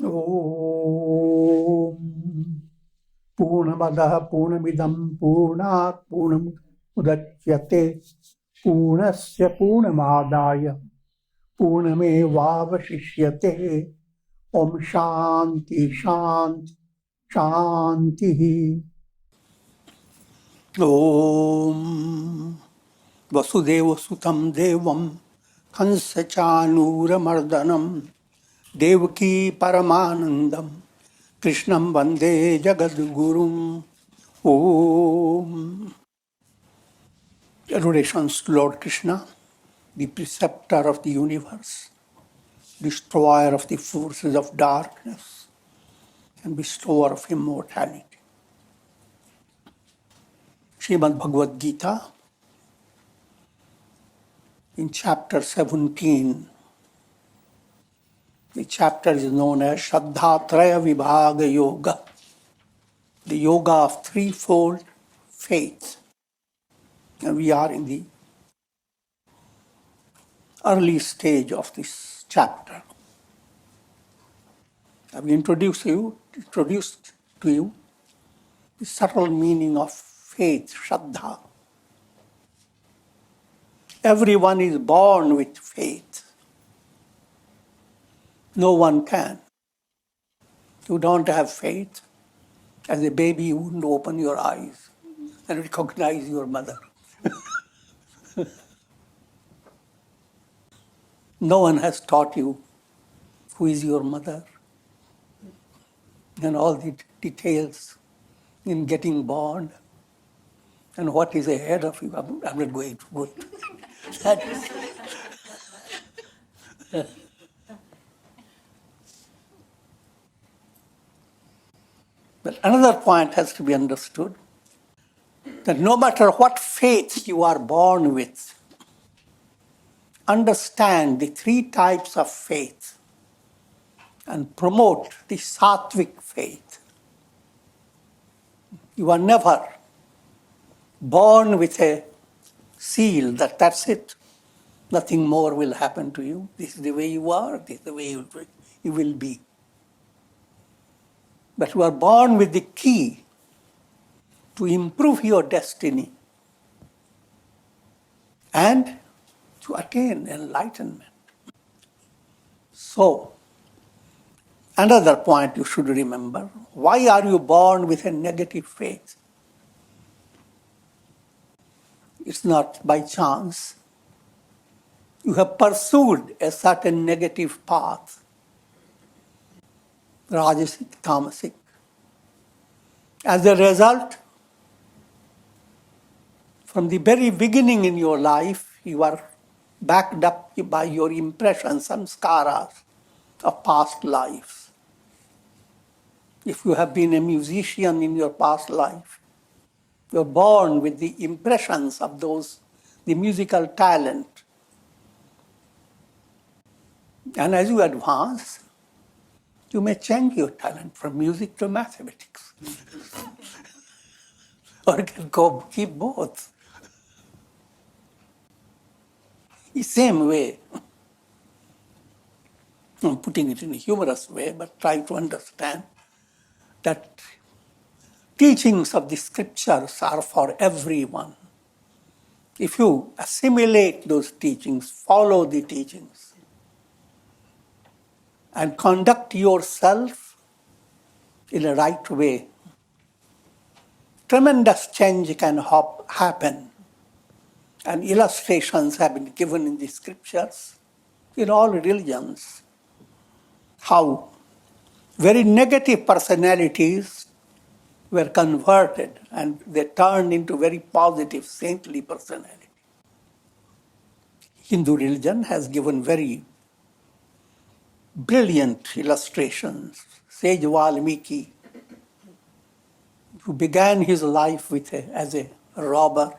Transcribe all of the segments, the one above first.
Om Purnamadaha Purnamidam Purnat Purnamudachyate Purnasya Purnamadaya Purnamevavashishyate Om Shanti Shanti Shanti. Om Vasudeva Sutam Devam Kansa Chanura Mardanam Devaki Paramanandam Krishnam Vande Jagadgurum. Om. Adorations to Lord Krishna, the preceptor of the universe, destroyer of the forces of darkness, and bestower of immortality. Srimad Bhagavad Gita, in chapter 17, the chapter is known as Shraddha Traya Vibhaga Yoga, the yoga of threefold faith. And we are in the early stage of this chapter. I've introduced to you the subtle meaning of faith, Shraddha. Everyone is born with faith. No one can. You don't have faith. As a baby, you wouldn't open your eyes and recognize your mother. No one has taught you who is your mother and all the details in getting born and what is ahead of you. I'm not going to go into that. But another point has to be understood, that no matter what faith you are born with, understand the three types of faith and promote the Sattvic faith. You are never born with a seal that that's it. Nothing more will happen to you. This is the way you are, this is the way you will be. But you are born with the key to improve your destiny and to attain enlightenment. So, another point you should remember, why are you born with a negative faith? It's not by chance. You have pursued a certain negative path, Rajasic, Tamasic. As a result, from the very beginning in your life, you are backed up by your impressions, samskaras of past lives. If you have been a musician in your past life, you are born with the impressions of those, the musical talent. And as you advance, you may change your talent from music to mathematics. Or you can keep both. The same way, I'm putting it in a humorous way, but try to understand that teachings of the scriptures are for everyone. If you assimilate those teachings, follow the teachings, and conduct yourself in a right way, tremendous change can happen. And illustrations have been given in the scriptures, in all religions, how very negative personalities were converted and they turned into very positive, saintly personality. Hindu religion has given very brilliant illustrations. Sage Valmiki, who began his life as a robber,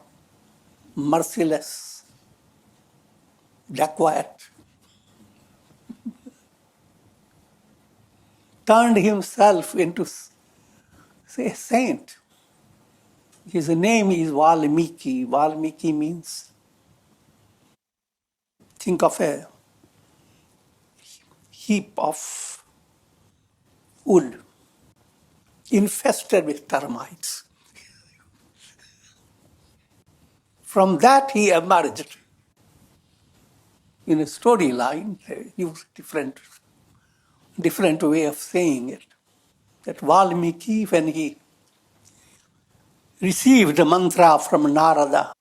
merciless, dacoit, turned himself into a saint. His name is Valmiki. Valmiki means, think of a heap of wood infested with termites. From that he emerged. In a storyline, they use different way of saying it. That Valmiki, when he received the mantra from Narada,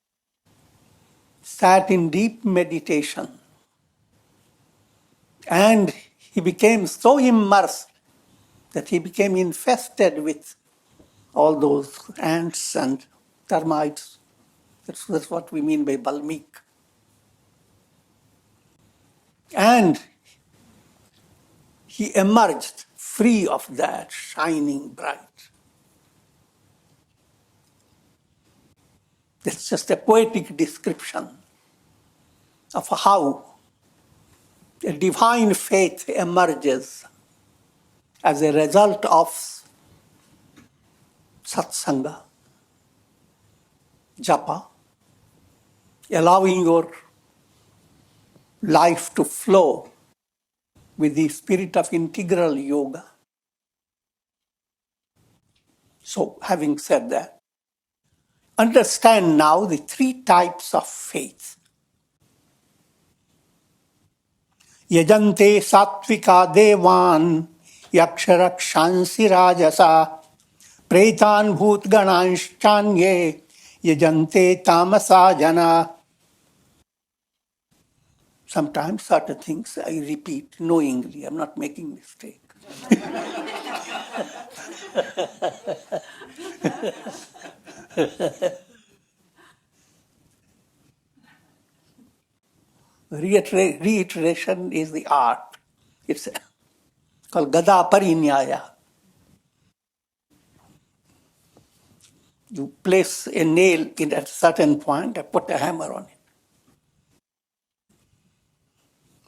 sat in deep meditation, and he became so immersed that he became infested with all those ants and termites. That's what we mean by Valmiki. And he emerged free of that, shining bright. That's just a poetic description of how a divine faith emerges as a result of satsanga, japa, allowing your life to flow with the spirit of integral yoga. So, having said that, understand now the three types of faith. Yajante sattvika devan yaksharakshansi rajasa pretan bhutgananshchanye yajante tamasa jana. Sometimes certain things I repeat knowingly, I'm not making mistake. Reiteration is the art. It's called Gada Parinyaya. You place a nail in at a certain point, I put a hammer on it.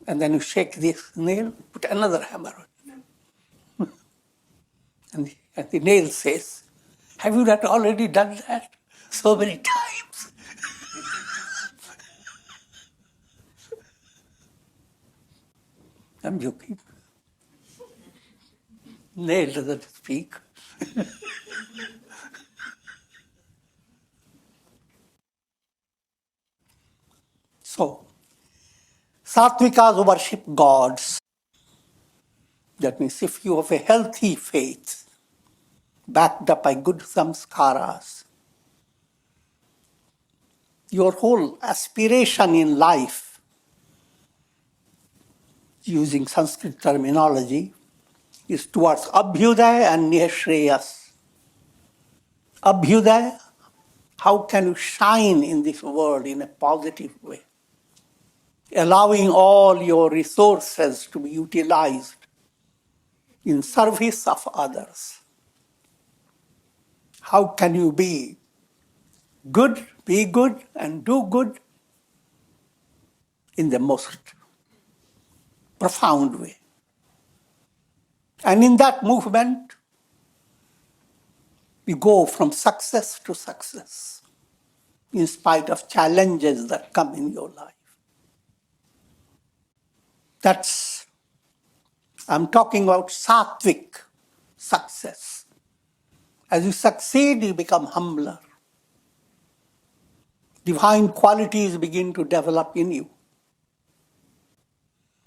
And then you shake this nail, put another hammer on it. And the nail says, have you not already done that so many times? I'm joking. Nail doesn't speak. So, Sattvikas worship gods. That means if you have a healthy faith, backed up by good samskaras, your whole aspiration in life, using Sanskrit terminology, is towards Abhyudaya and Nihashreyas. Abhyudaya, how can you shine in this world in a positive way? Allowing all your resources to be utilized in service of others. How can you be good and do good in the most profound way? And in that movement, we go from success to success in spite of challenges that come in your life. I'm talking about Sattvic success. As you succeed, you become humbler. Divine qualities begin to develop in you.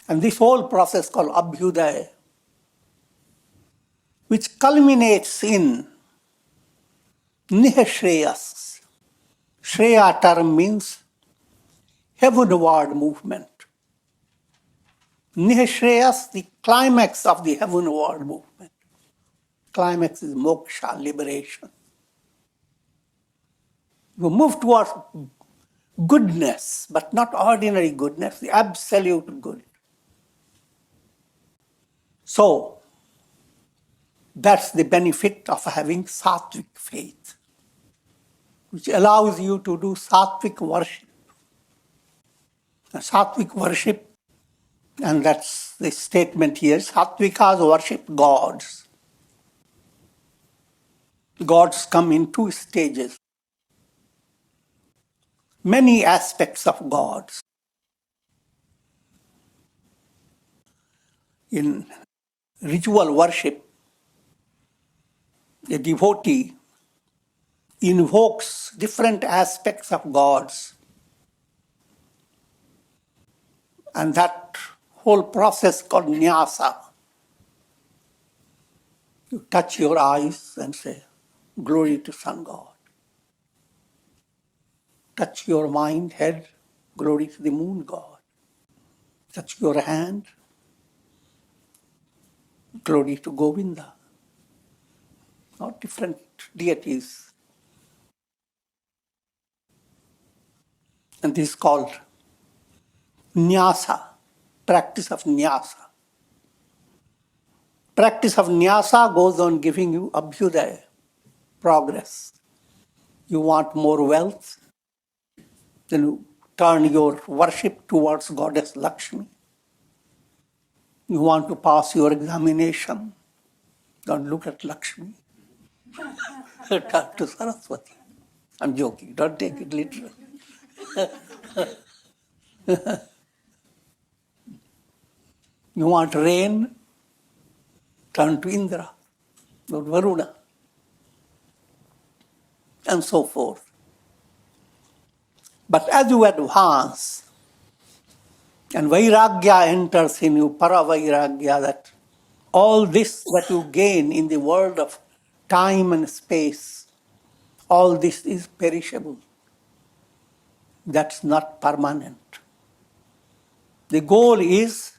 And this whole process called Abhyudaya, which culminates in Nihashreyas. Shreya term means heavenward movement. Nihashreyas, the climax of the heavenward movement. Climax is moksha, liberation. You move towards goodness, but not ordinary goodness, the absolute good. So, that's the benefit of having Sattvic faith, which allows you to do Sattvic worship. Sattvic worship, and that's the statement here, Sattvikas worship gods. Gods come in two stages. Many aspects of gods. In ritual worship, A devotee invokes different aspects of gods, and that whole process called nyasa. You touch your eyes and say, glory to sun god. Touch your mind, head, glory to the moon god. Touch your hand, glory to Govinda. Or different deities. And this is called nyasa, practice of nyasa. Practice of nyasa goes on giving you abhyudaya, progress. You want more wealth, then you turn your worship towards Goddess Lakshmi. You want to pass your examination, don't look at Lakshmi. Turn to Saraswati. I'm joking, don't take it literally. You want rain, turn to Indra, or Varuna, and so forth. But as you advance, and Vairagya enters in you, Para Vairagya, that all this that you gain in the world of time and space, all this is perishable. That's not permanent. The goal is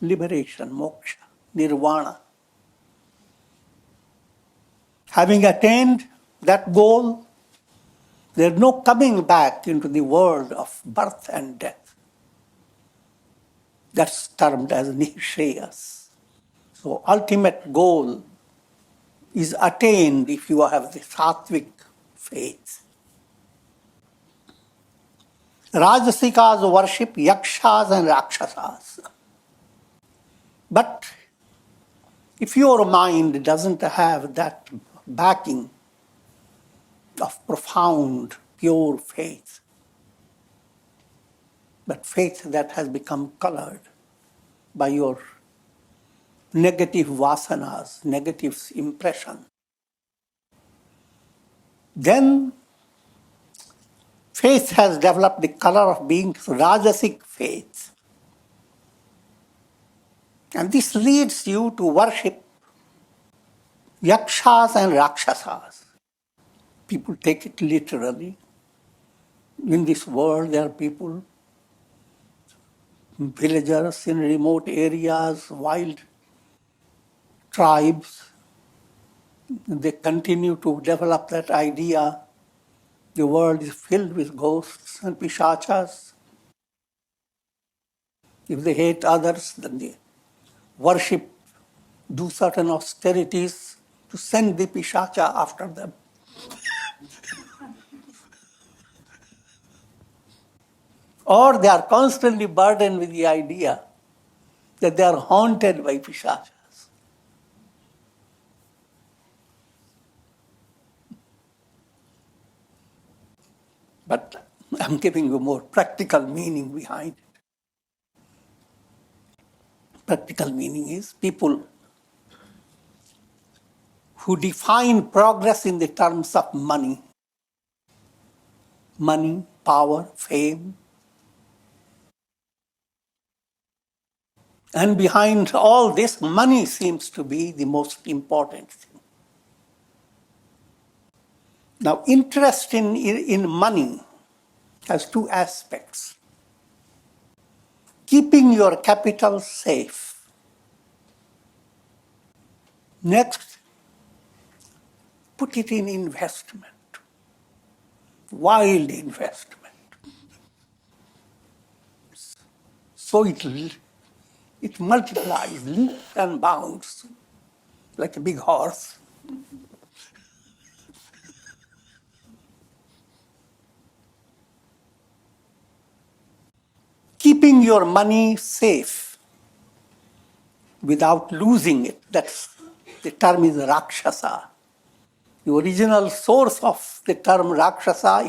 liberation, moksha, nirvana. Having attained that goal, there's no coming back into the world of birth and death. That's termed as nishayas. So ultimate goal is attained if you have the Sattvic faith. Rajasikas worship yakshas and rakshasas. But if your mind doesn't have that backing of profound, pure faith, but faith that has become colored by your negative vasanas, negative impression, then faith has developed the color of being Rajasic faith. And this leads you to worship yakshas and rakshasas. People take it literally. In this world, there are people, villagers in remote areas, wild tribes. They continue to develop that idea. The world is filled with ghosts and pishachas. If they hate others, then they worship, do certain austerities to send the pishacha after them. Or they are constantly burdened with the idea that they are haunted by pishachas. But I'm giving you more practical meaning behind it. Practical meaning is people who define progress in the terms of money, power, fame, and behind all this, money seems to be the most important thing. Now, interest in money has two aspects. Keeping your capital safe. Next, put it in investment, wild investment. So it multiplies, leaps and bounds like a big horse. Keeping your money safe without losing it, that's the term is Rakshasa. The original source of the term Rakshasa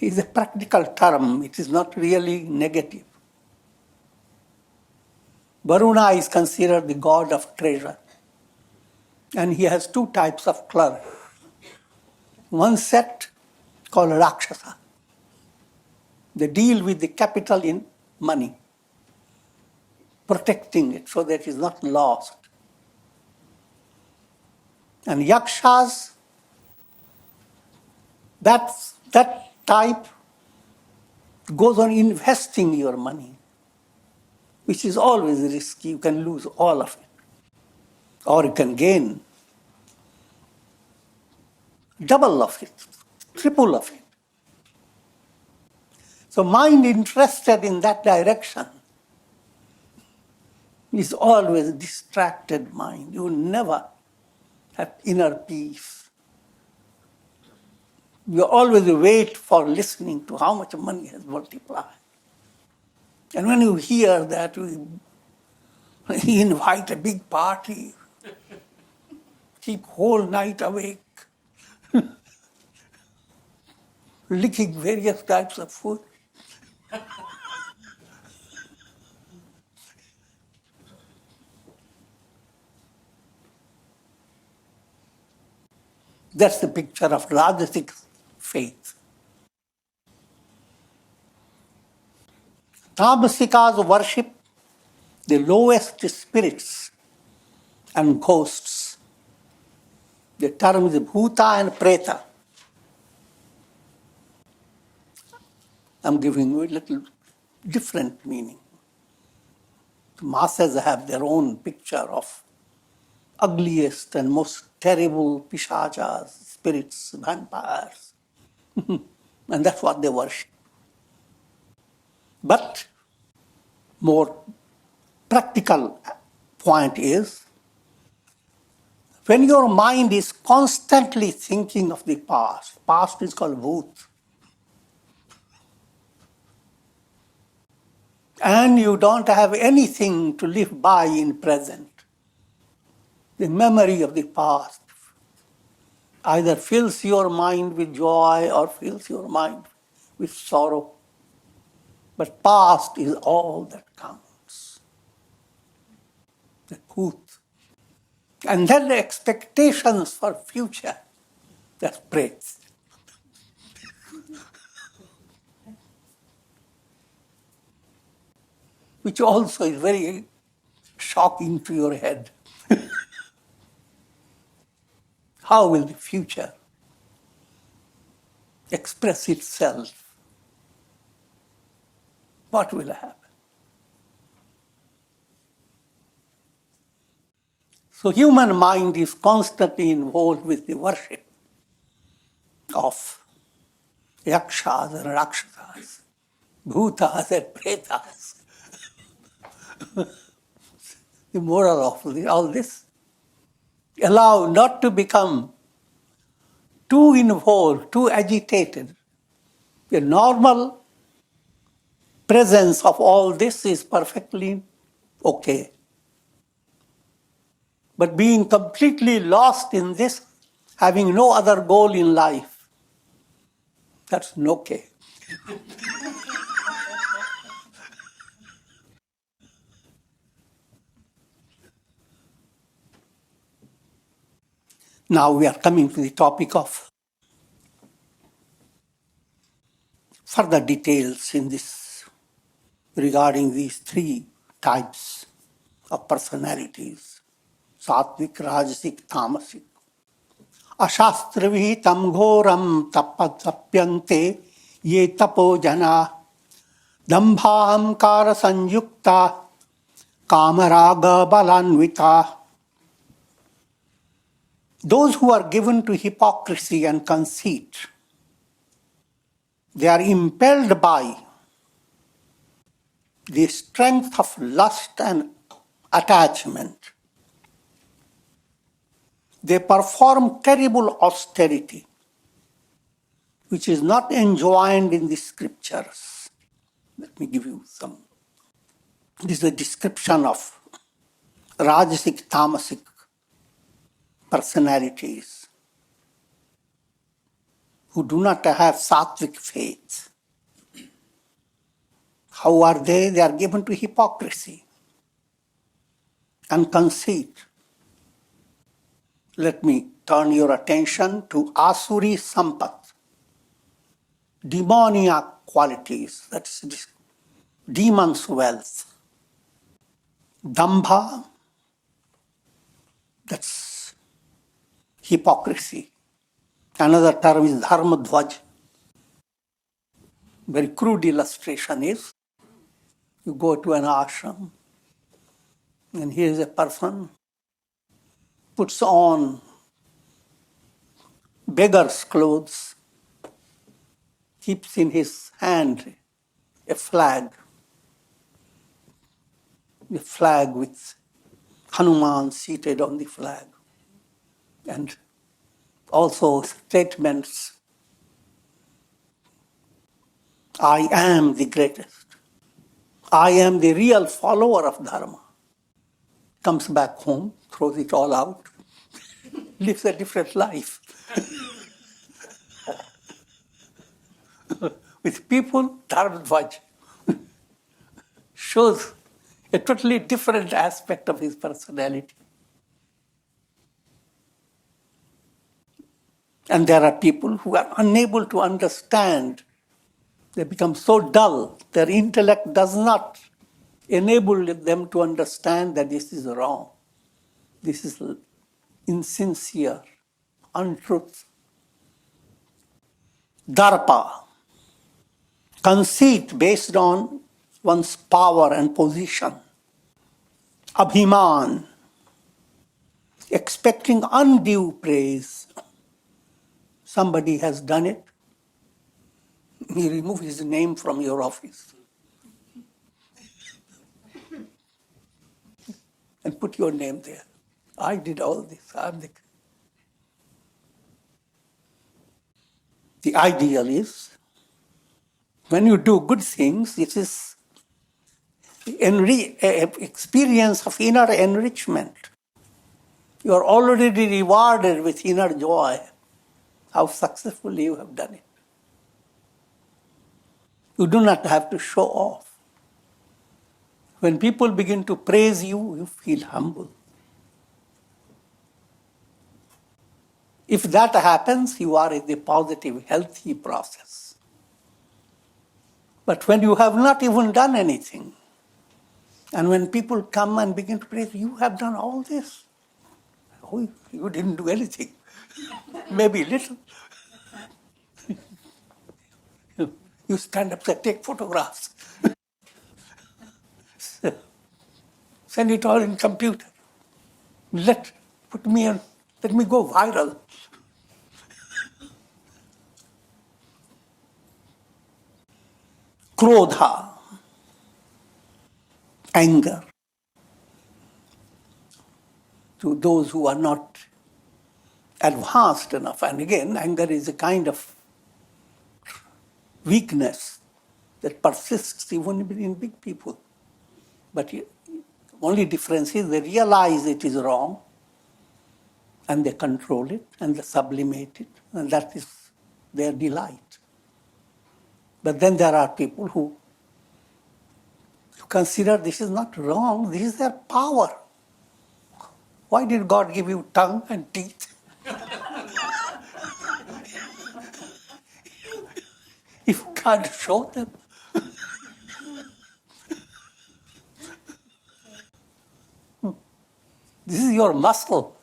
is a practical term. It is not really negative. Varuna is considered the god of treasure. And he has two types of clerk. One set called Rakshasa. They deal with the capital in money, protecting it so that it is not lost. And Yakshas, that type goes on investing your money, which is always risky. You can lose all of it. Or you can gain double of it, triple of it. So mind interested in that direction is always a distracted mind. You never have inner peace. You always wait for listening to how much money has multiplied. And when you hear that, you invite a big party, keep whole night awake, licking various types of food. That's the picture of Rajasic faith. Tamasikas worship the lowest spirits and ghosts. The term is Bhuta and Preta. I'm giving you a little different meaning. The masses have their own picture of ugliest and most terrible pishachas, spirits, vampires. And that's what they worship. But more practical point is, when your mind is constantly thinking of the past is called bhut, and you don't have anything to live by in present, the memory of the past either fills your mind with joy or fills your mind with sorrow. But past is all that counts. The bhut. And then the expectations for future, that's praise. Which also is very shocking to your head. How will the future express itself? What will happen? So human mind is constantly involved with the worship of yakshas and rakshasas, bhutas and pretas. The moral of all this, allow not to become too involved, too agitated. The normal presence of all this is perfectly okay. But being completely lost in this, having no other goal in life, that's no okay. Now we are coming to the topic of further details in this regarding these three types of personalities, Sattvic, Rajasic, Tamasic. Ashastravihitam ghoram tapyante ye tapo jana dambhahamkara sanyukta kamaraga balanvita. Those who are given to hypocrisy and conceit, they are impelled by the strength of lust and attachment. They perform terrible austerity, which is not enjoined in the scriptures. Let me give you some. This is a description of Rajasic, Tamasic personalities who do not have Sattvic faith. How are they? They are given to hypocrisy and conceit. let me turn your attention to Asuri Sampat, demoniac qualities, that's demon's wealth. Dambha, that's hypocrisy. Another term is dharmadhvaj. Very crude illustration is, you go to an ashram, and here is a person, puts on beggar's clothes, keeps in his hand a flag with Hanuman seated on the flag, and also statements, I am the greatest. I am the real follower of Dharma. Comes back home, throws it all out, lives a different life. With people, Dharmadhvaj shows a totally different aspect of his personality. And there are people who are unable to understand. They become so dull, their intellect does not enable them to understand that this is wrong. This is insincere, untruth. Darpa, conceit based on one's power and position. Abhiman, expecting undue praise. Somebody has done it, you remove his name from your office and put your name there. I did all this. The ideal is, when you do good things, it is experience of inner enrichment. You are already rewarded with inner joy, how successfully you have done it. You do not have to show off. When people begin to praise you, you feel humble. If that happens, you are in the positive, healthy process. But when you have not even done anything, and when people come and begin to praise, you have done all this. Oh, you didn't do anything. Maybe little. You stand up and take photographs. Send it all in computer. Let me go viral. Krodha, anger. To those who are not advanced enough. And again, anger is a kind of weakness that persists even in big people. But the only difference is they realize it is wrong, and they control it, and they sublimate it, and that is their delight. But then there are people who consider this is not wrong, this is their power. Why did God give you tongue and teeth? If you can't show them. This is your muscle.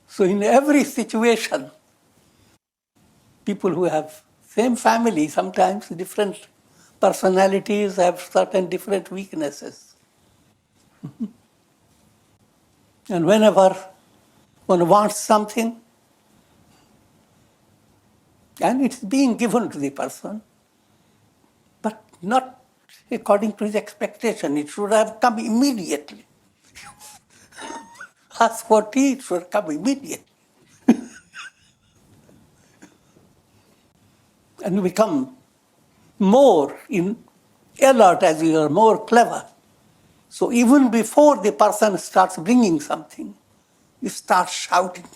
So in every situation, people who have same family, sometimes different personalities have certain different weaknesses. And whenever one wants something, and it's being given to the person, but not according to his expectation. It should have come immediately. Ask for tea, it should come immediately. And you become more alert as you are more clever. So even before the person starts bringing something, you start shouting,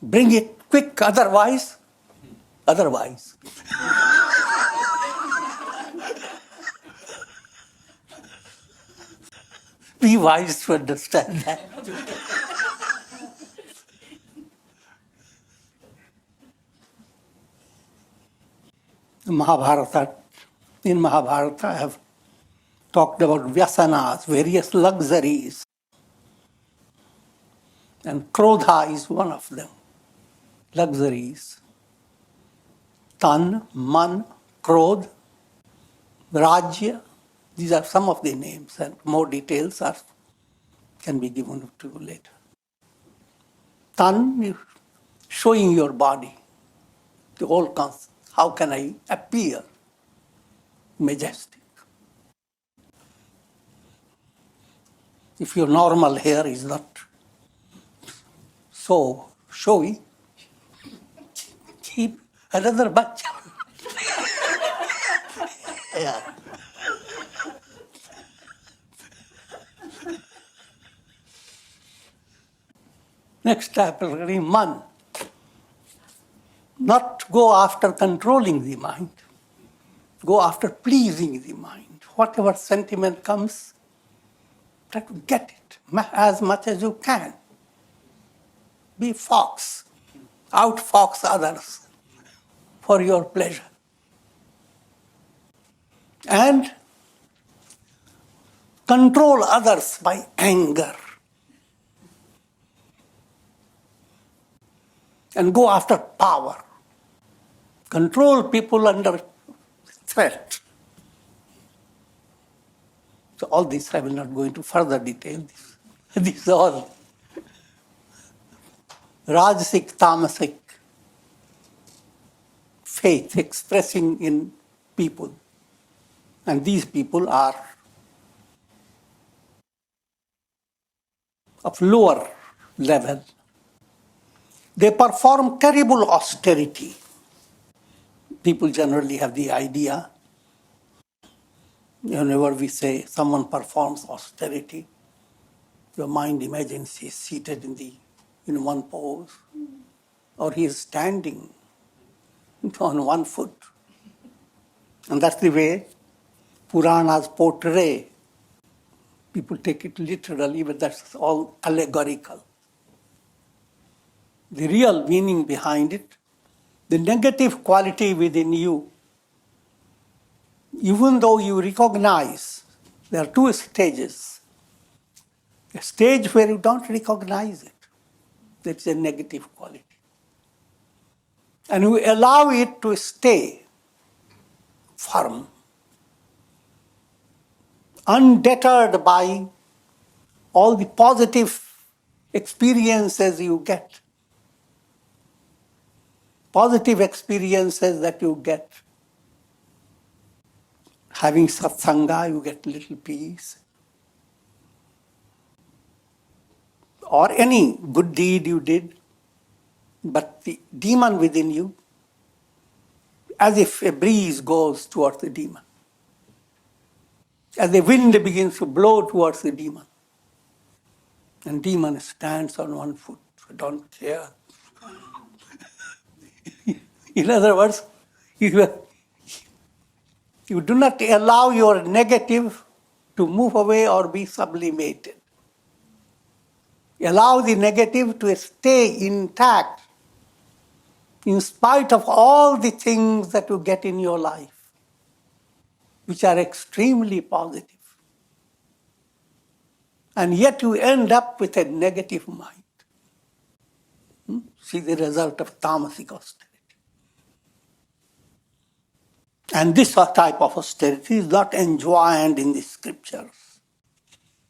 bring it quick, otherwise. Be wise to understand that. Mahabharata, in Mahabharata, I have talked about vyasanas, various luxuries. And krodha is one of them, luxuries. Tan, man, krodh, rajya, these are some of the names, and more details can be given to you later. Tan, showing your body, the whole concept. How can I appear majestic? If your normal hair is not so showy, keep another bunch. Yeah. Next step, man. Not go after controlling the mind. Go after pleasing the mind. Whatever sentiment comes, try to get it as much as you can. Be fox. Outfox others for your pleasure. And control others by anger. And go after power. Control people under threat. So all this, I will not go into further detail. These are all Rajasic, Tamasic faith expressing in people. And these people are of lower level. They perform terrible austerity. People generally have the idea, whenever we say someone performs austerity, your mind imagines he is seated in one pose, or he is standing on one foot. And that's the way Puranas portray. People take it literally, but that's all allegorical. The real meaning behind it, the negative quality within you, even though you recognize, there are two stages. A stage where you don't recognize it, that's a negative quality. And you allow it to stay firm, undeterred by all the positive experiences you get. Positive experiences that you get. Having satsanga, you get little peace. Or any good deed you did, but the demon within you, as if a breeze goes towards the demon. As the wind begins to blow towards the demon. And demon stands on one foot, don't care. In other words, you do not allow your negative to move away or be sublimated. Allow the negative to stay intact in spite of all the things that you get in your life, which are extremely positive. And yet you end up with a negative mind. See the result of tamasic austerity. And this type of austerity is not enjoined in the scriptures.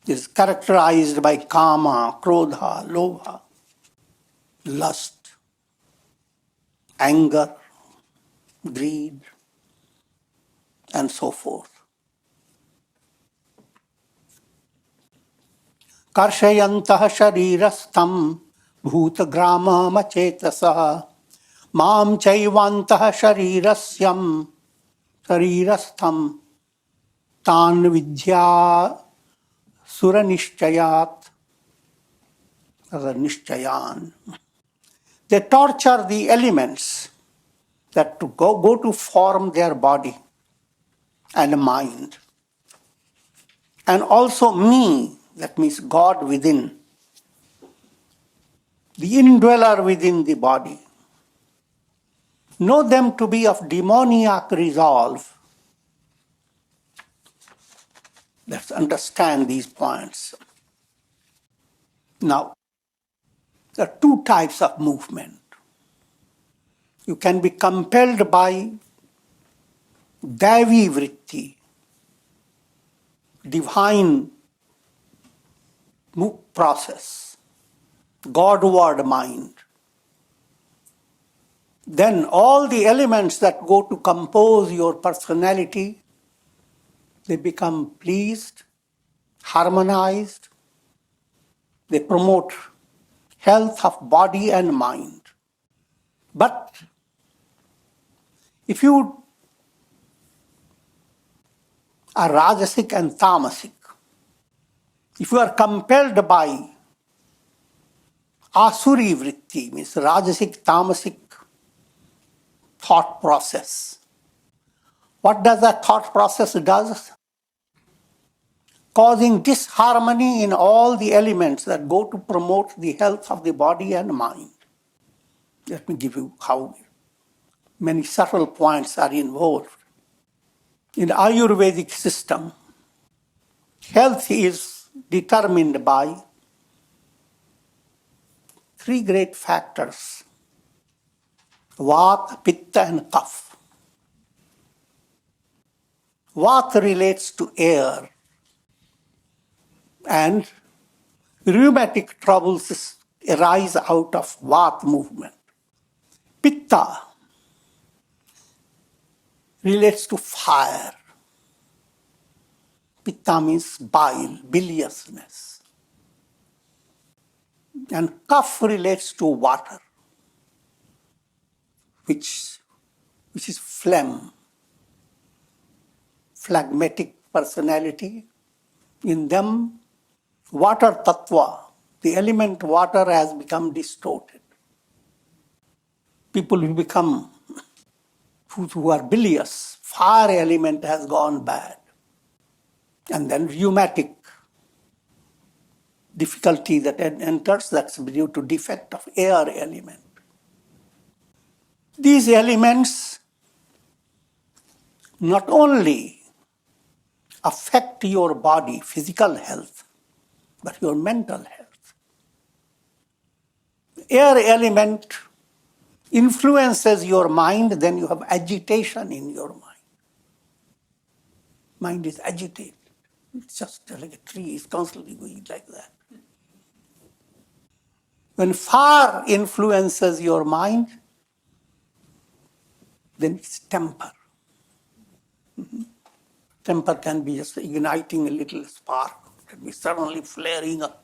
It is characterized by kama, krodha, lobha, lust, anger, greed, and so forth. Karshayantah sharirastham bhutagramam achetasa mam chaivantah sharirastham tan vidya suranishchayat nishchayan. They torture the elements that to go to form their body and mind. And also me, that means God within, the indweller within the body. Know them to be of demoniac resolve. Let's understand these points. Now, there are two types of movement. You can be compelled by Davi Vritti, divine process, Godward mind. Then all the elements that go to compose your personality, they become pleased, harmonized, they promote health of body and mind. But if you are Rajasic and Tamasic, if you are compelled by Asuri Vritti, means Rajasic, Tamasic thought process, what does that thought process do? Causing disharmony in all the elements that go to promote the health of the body and mind. Let me give you how many subtle points are involved. In the Ayurvedic system, health is determined by three great factors: Vata, Pitta and Kapha. Vata relates to air, and rheumatic troubles arise out of Vata movement. Pitta relates to fire. Pitta means bile, biliousness. And Kapha relates to water, which is phlegm, phlegmatic personality. In them, water tattva, the element water, has become distorted. People who are bilious, fire element has gone bad. And then rheumatic difficulty that enters, that's due to defect of air element. These elements not only affect your body, physical health, but your mental health. Air element influences your mind, then you have agitation in your mind. Mind is agitated. It's just like a tree is constantly going like that. When fire influences your mind, then it's temper. Temper can be just igniting a little spark, can be suddenly flaring up.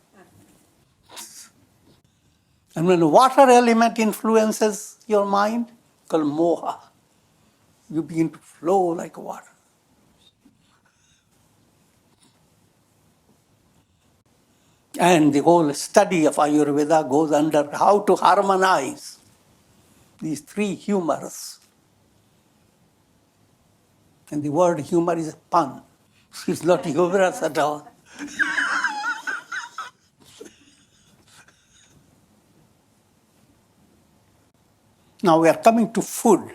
And when water element influences your mind, called moha, you begin to flow like water. And the whole study of Ayurveda goes under how to harmonize these three humors. And the word humor is a pun. It's not humorous at all. Now we are coming to food.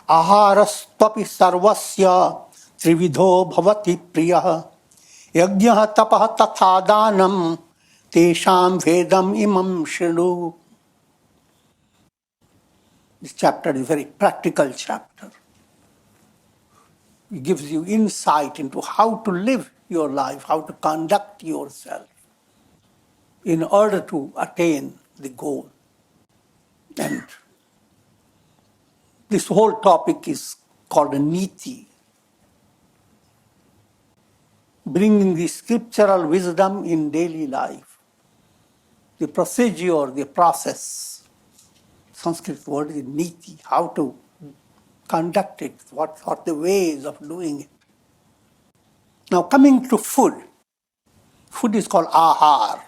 Aharastvapi sarvasya trividho bhavati priyah yajnah tapah tatha danam tesham vedam imam shridu. This chapter is a very practical chapter. It gives you insight into how to live your life, how to conduct yourself in order to attain the goal. And this whole topic is called a niti, bringing the scriptural wisdom in daily life. The procedure, the process, Sanskrit word is niti, how to conduct it, what are the ways of doing it. Now coming to food. Food is called ahar.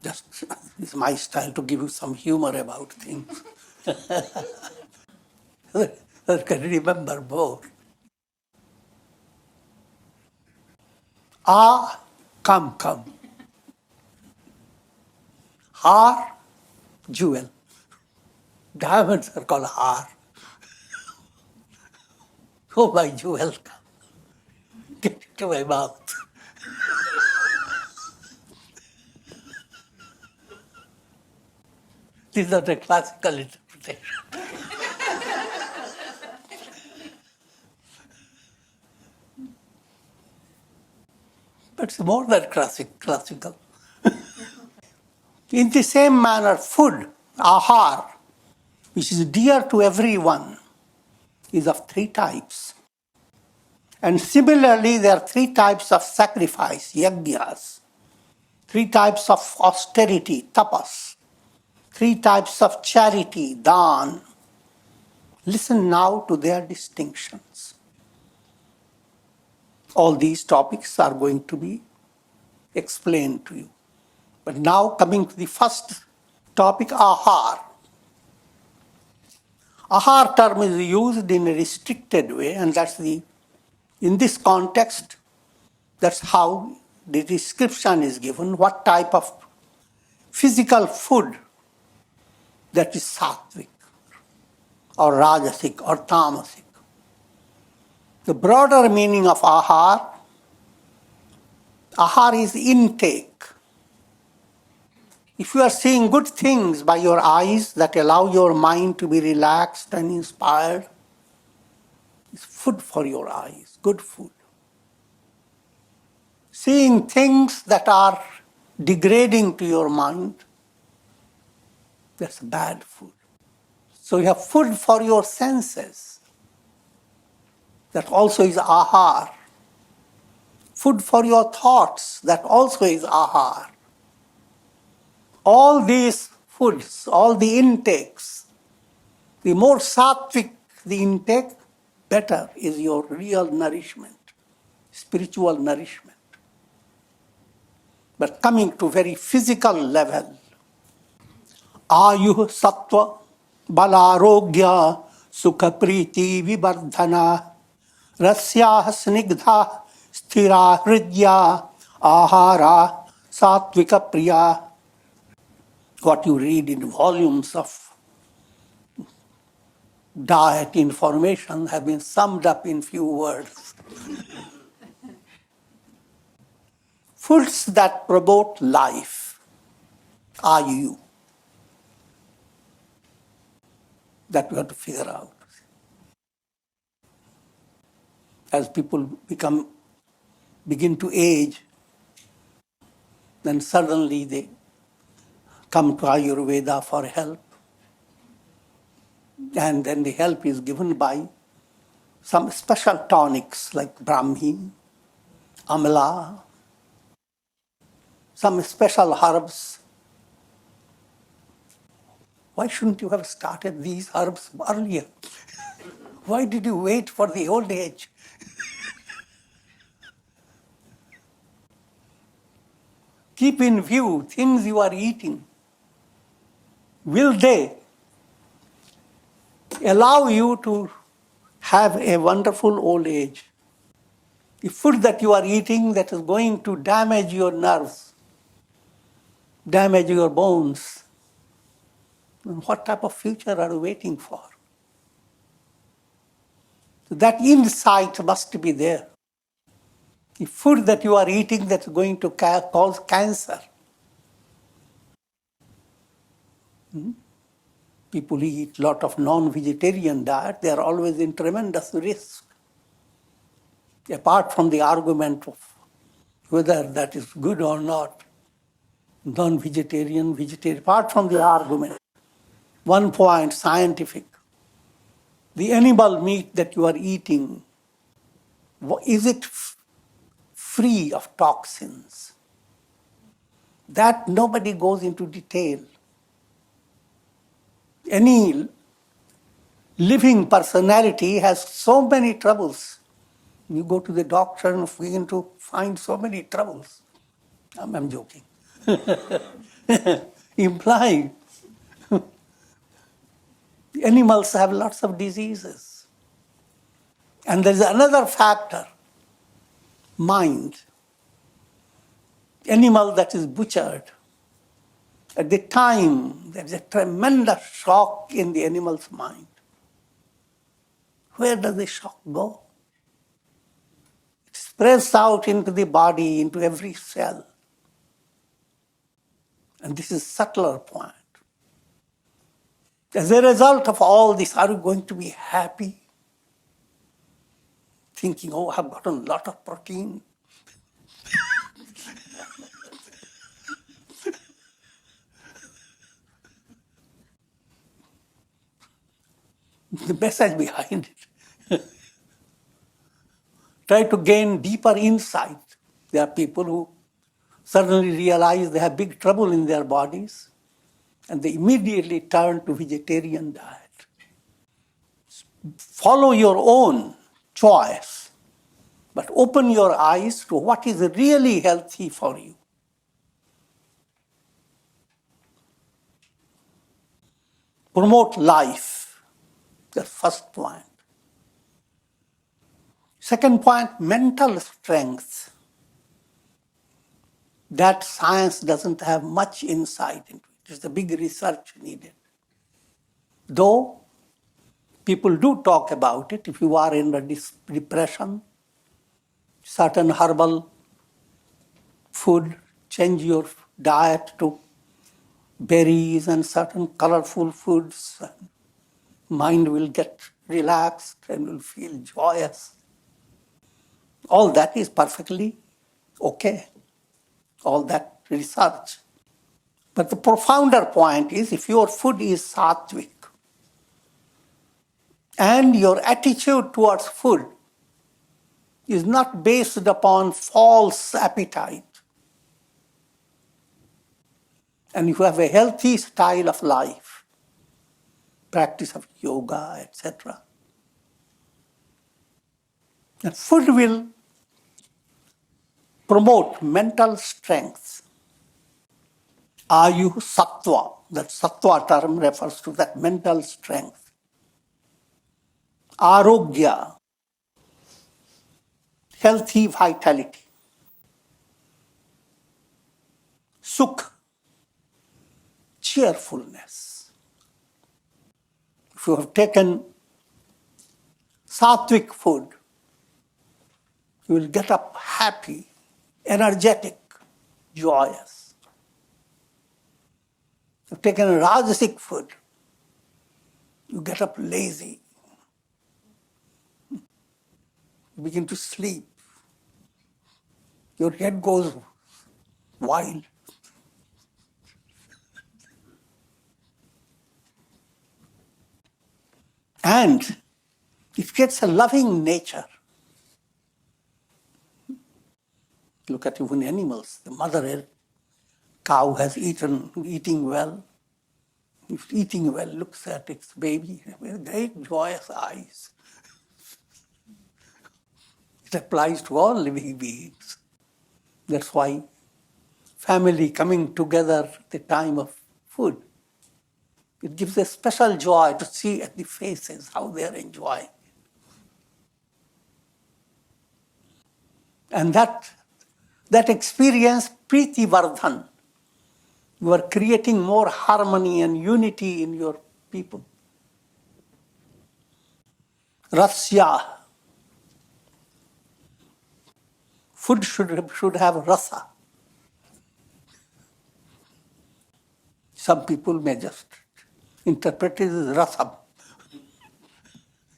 Just it's my style to give you some humor about things. I can remember more. Ah, come, come. Har, jewel. Diamonds are called har. Oh, my jewel, come. Get into my mouth. These are the classical interpretation. But it's more than classical. In the same manner, food, ahar, which is dear to everyone, is of three types. And similarly, there are three types of sacrifice, yajnas, three types of austerity, tapas, three types of charity, dan. Listen now to their distinctions. All these topics are going to be explained to you. But now coming to the first topic, ahar. Ahar term is used in a restricted way, and in this context, that's how the description is given, what type of physical food that is sattvic or rajasic or tamasic. The broader meaning of ahar is intake. If you are seeing good things by your eyes that allow your mind to be relaxed and inspired, it's food for your eyes, good food. Seeing things that are degrading to your mind, that's bad food. So you have food for your senses. That also is ahar. Food for your thoughts, that also is ahar. All these foods, all the intakes, the more sattvic the intake, better is your real nourishment, spiritual nourishment. But coming to very physical level, ayuh sattva balarogya sukha priti vibardhana rasyah snigdha sthira hridya ahara sattvika priya. What you read in volumes of diet information have been summed up in few words. Foods that promote life, ayu, that we have to figure out. As people begin to age, then suddenly they come to Ayurveda for help. And then the help is given by some special tonics like Brahmi, Amla, some special herbs. Why shouldn't you have started these herbs earlier? Why did you wait for the old age? Keep in view things you are eating. Will they allow you to have a wonderful old age? The food that you are eating that is going to damage your nerves, damage your bones, then what type of future are you waiting for? So that insight must be there. The food that you are eating that's going to cause cancer. People eat a lot of non-vegetarian diet, they are always in tremendous risk. Apart from the argument of whether that is good or not, non-vegetarian, vegetarian, apart from the argument, one point, scientific, the animal meat that you are eating, is it free of toxins? That nobody goes into detail. Any living personality has so many troubles. You go to the doctor and begin to find so many troubles. I'm joking. Implying animals have lots of diseases. And there's another factor, mind. animal that is butchered, at the time there is a tremendous shock in the animal's mind. Where does the shock go? It spreads out into the body, into every cell. And this is a subtler point. As a result of all this, are you going to be happy? Thinking, oh, I've gotten a lot of protein. The message behind it. Try to gain deeper insight. There are people who suddenly realize they have big trouble in their bodies and they immediately turn to vegetarian diet. Follow your own choice, but open your eyes to what is really healthy for you. Promote life. That's the first point. Second point, mental strength. That science doesn't have much insight into it. It's the big research needed. Though people do talk about it, if you are in a depression, certain herbal food, change your diet to berries and certain colorful foods. Mind will get relaxed and will feel joyous. All that is perfectly okay. All that research. But the profounder point is if your food is sattvic and your attitude towards food is not based upon false appetite, and you have a healthy style of life, practice of yoga, etc., and food will promote mental strength. Ayu sattva, that sattva term refers to that mental strength. Arogya, healthy vitality. Sukh, cheerfulness. If you have taken sattvic food, you will get up happy, energetic, joyous. If you have taken Rajasic food, you get up lazy. You begin to sleep. Your head goes wild. And it gets a loving nature. Look at even animals. The mother cow has eating well. If eating well, looks at its baby with great joyous eyes. It applies to all living beings. That's why family coming together at the time of food, it gives a special joy to see at the faces how they are enjoying. And that experience, Priti Vardhan, you are creating more harmony and unity in your people. Rasya, food should have rasa. Some people may just interpret it as rasam.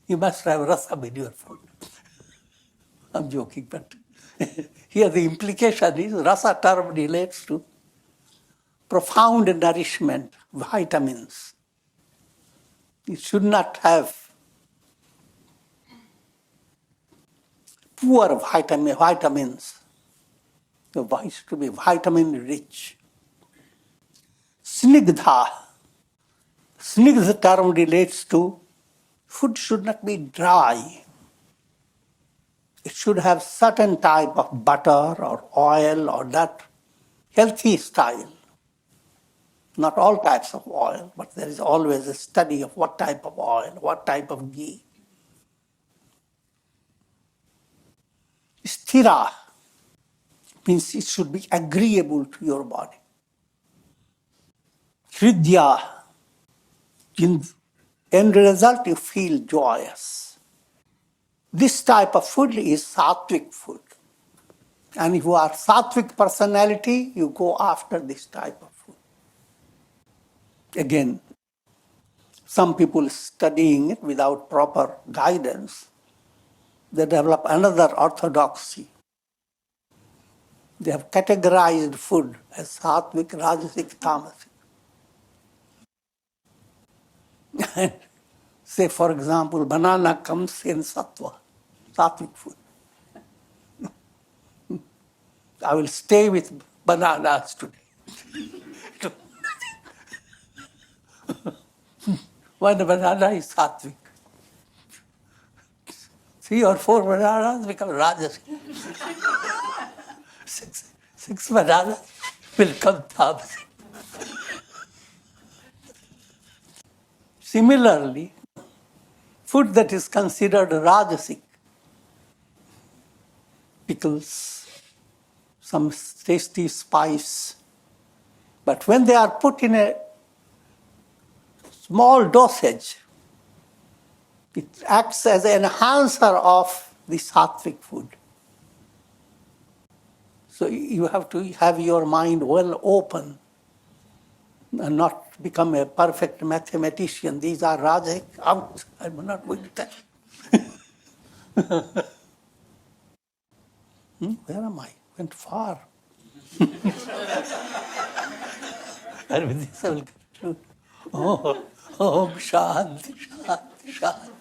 You must have rasam in your food. I'm joking, but here the implication is rasa term relates to profound nourishment, vitamins. It should not have poor vitamins. The voice to be vitamin rich. Snigdha. Snigdha term relates to food should not be dry. It should have certain type of butter or oil or that healthy style. Not all types of oil, but there is always a study of what type of oil, what type of ghee. Sthira, means it should be agreeable to your body. Hridya, in end result you feel joyous. This type of food is Sattvic food. And if you are Sattvic personality, you go after this type of food. Again, some people studying it without proper guidance, they develop another orthodoxy. They have categorized food as Sattvic, Rajasic, Tamasic. Say, for example, banana comes in Sattva, Sattvic food. I will stay with bananas today. One banana is Sattvic. 3 or 4 bananas become Rajasic. 6 bananas will come Tamasic. Similarly, food that is considered Rajasic, pickles, some tasty spice, but when they are put in a small dosage, it acts as an enhancer of the Sattvic food. So you have to have your mind well open and not become a perfect mathematician. These are Rajasic, out. I'm not going to tell. Where am I? Went far. And with this I will conclude. Om Shanti, Shanti, Shanti.